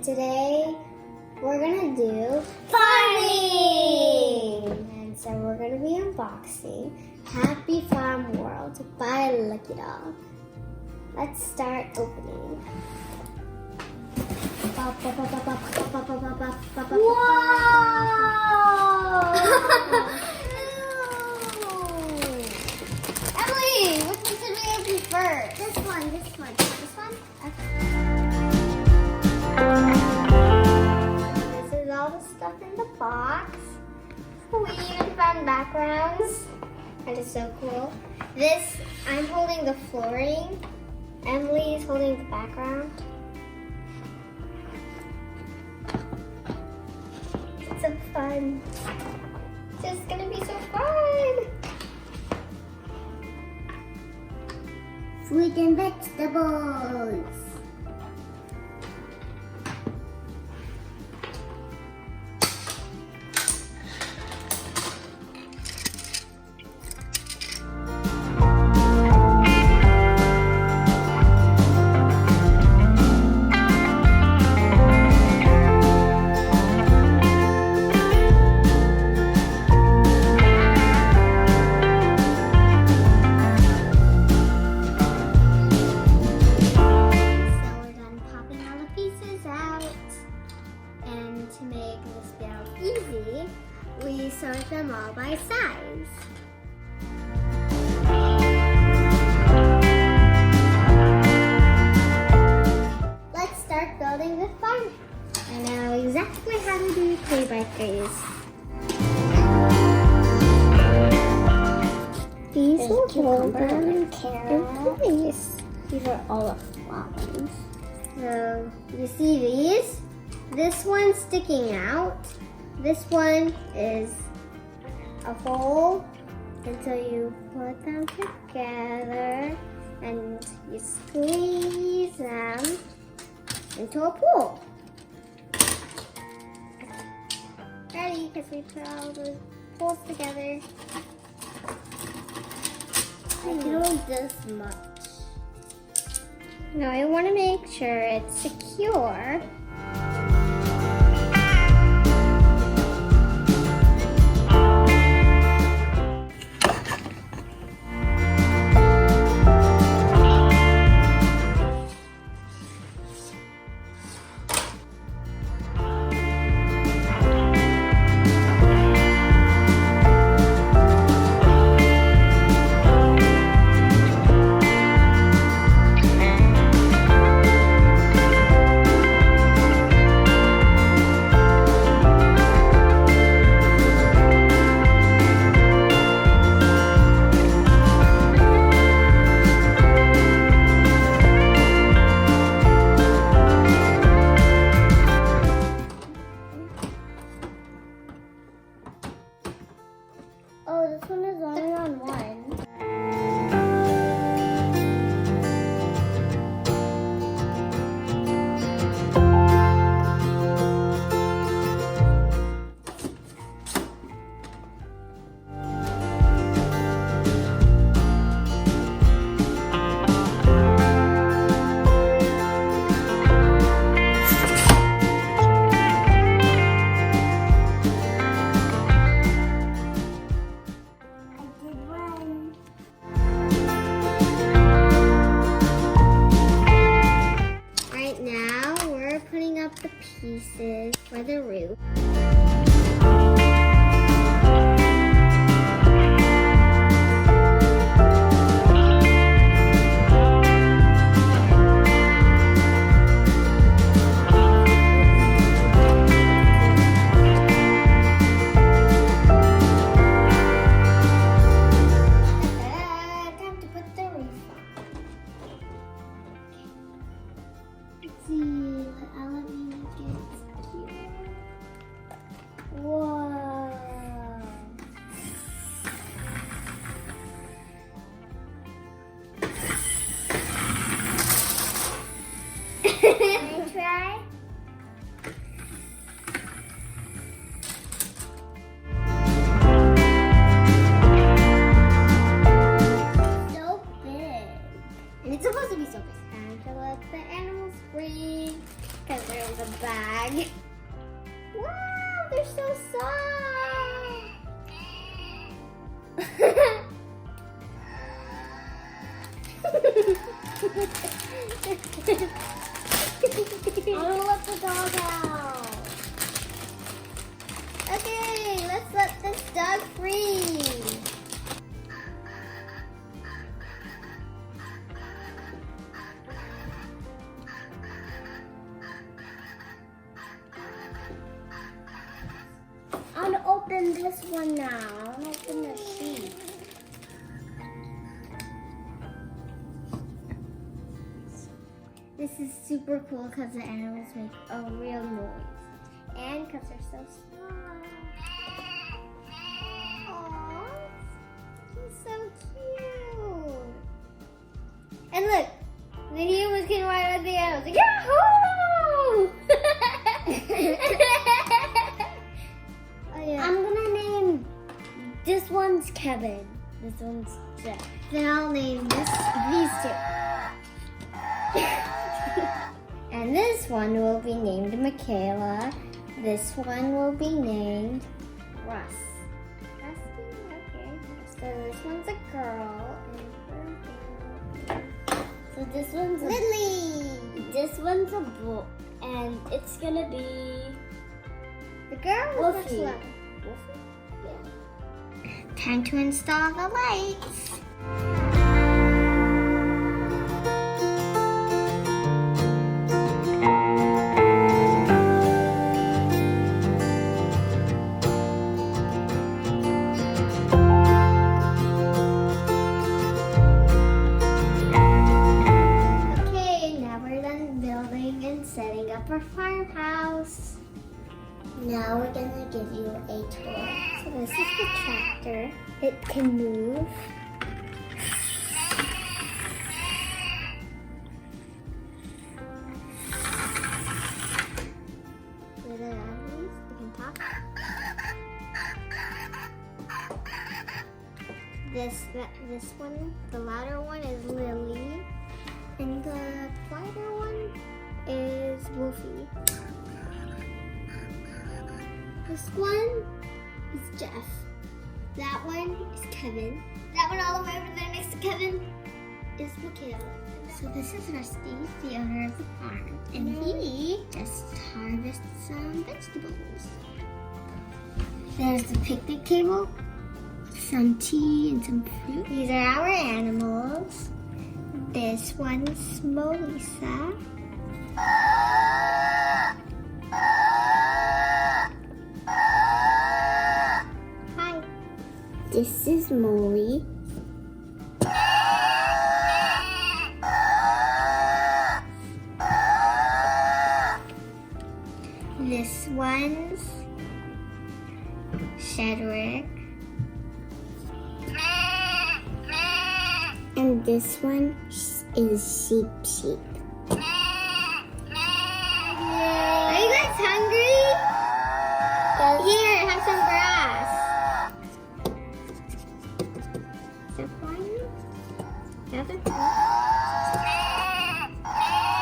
today we're gonna do farming! And so we're gonna be unboxing Happy Farm World by Lucky Dog. Let's start opening. Whoa! Emily, which one should we open first? This one. This one? Okay. This is all the stuff in the box. We even found backgrounds. That is so cool. This, I'm holding the flooring. Emily is holding the background. It's so fun. It's just gonna be so fun. Fruit and vegetables. To make this build easy, we sort them all by size. Let's start building the farm. I know exactly how to do 3x3s. These are cucumber and carrot. These are all the flowers. So you see these? This one's sticking out. This one is a hole. And so you put them together and you squeeze them into a pool. Ready? Because we put all the pools together. I do this much. Now I want to make sure it's secure. Oh, this one is only on one. they're so soft. I want to let the dog out. Okay, let's let this dog free. I'm gonna open this one now. I'm gonna open the sheet. This is super cool because the animals make a real noise. And because they're so small. Aww, he's so cute. And look, the humans can ride on the animals. Like, Yahoo! Oh, yeah. I'm gonna name this one's Kevin. This one's Jeff. Then I'll name these two. And this one will be named Michaela. This one will be named Russ. Rusty? Okay. So this one's a girl. So this one's a Lily. This one's a boy. And it's gonna be the girl with the Wolfie? Yeah. Time to install the lights. Setting up our farmhouse. Now we're gonna give you a tour. So this is the tractor. It can move. With the animals, we can talk. This one, the louder one is Lily, and the quieter one is Wolfie. This one is Jeff. That one is Kevin. That one all the way over there next to Kevin is Michaela. So this is Rusty, the owner of the farm, and he just harvests some vegetables. There's the picnic table, some tea and some fruit. These are our animals. This one's Melissa. Hi. This is Molly. This one's Shedrick. And this one is Sheep. Are you guys hungry? Here, have some grass. Is it fine?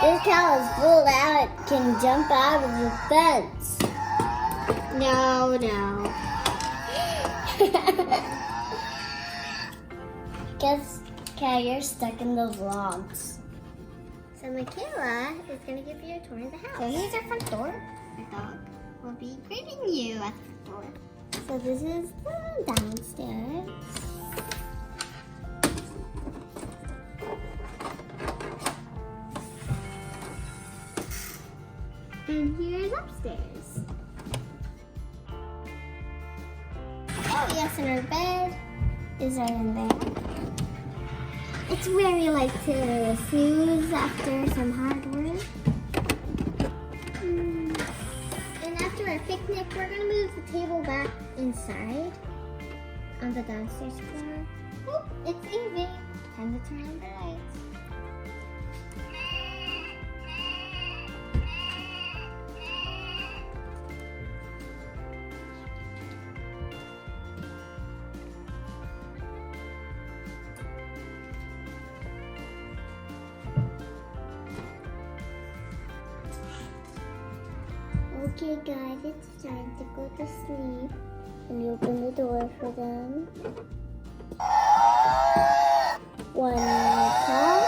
This cow is full out. It can jump out of the fence. No. Guess, you're stuck in those logs. So Michaela is going to give you a tour of the house. So here's our front door. Our dog will be greeting you at the front door. So this is the downstairs. And here's upstairs. Oh yes, and our bed is right in there. It's where we like to snooze after some hard work. And after our picnic, we're going to move the table back inside on the downstairs floor. Oh, it's evening. Time to turn on the lights. Okay guys, it's time to go to sleep. And you open the door for them. One cup.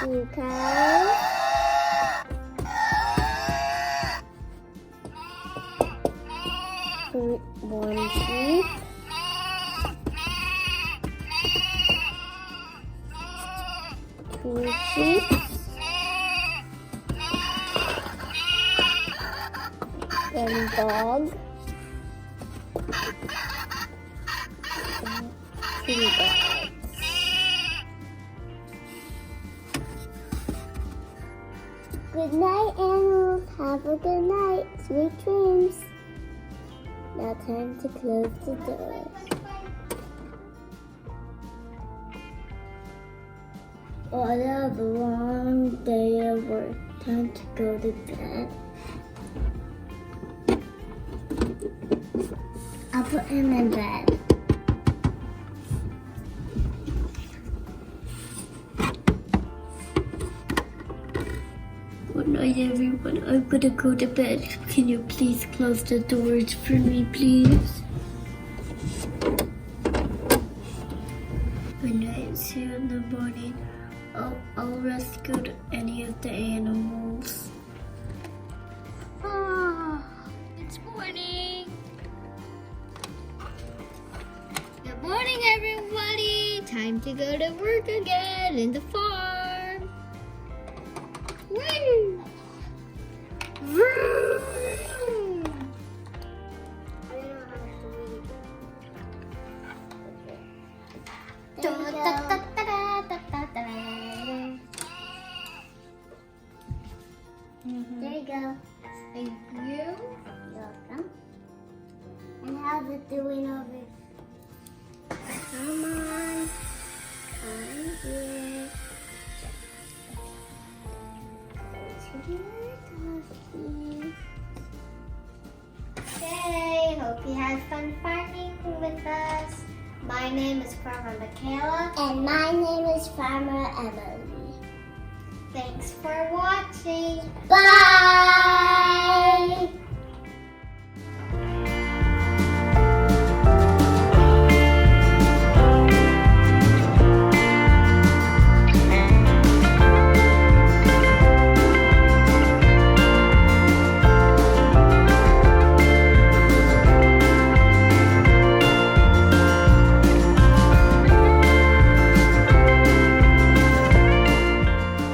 Two cows. One sheep. Two sheep. One dog. And two dogs. Good night, animals. Have a good night. Sweet dreams. Now time to close the doors. What a long day of work. Time to go to bed. I'll put him in bed. Good night, everyone. I'm gonna go to bed. Can you please close the doors for me, please? Good night. See you in the morning. I'll rescue any of the animals. It's morning. Good morning, everybody. Time to go to work again in the farm. Woo! Vroom! I don't know how to read. There you go. Thank you. You're welcome. And how's it doing over here? Come on. Come here. Okay, hope you had fun farming with us. My name is Farmer Michaela. And my name is Farmer Emily. Thanks for watching. Bye!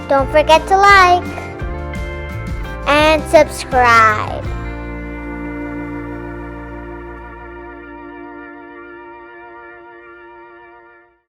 Don't forget to like and subscribe.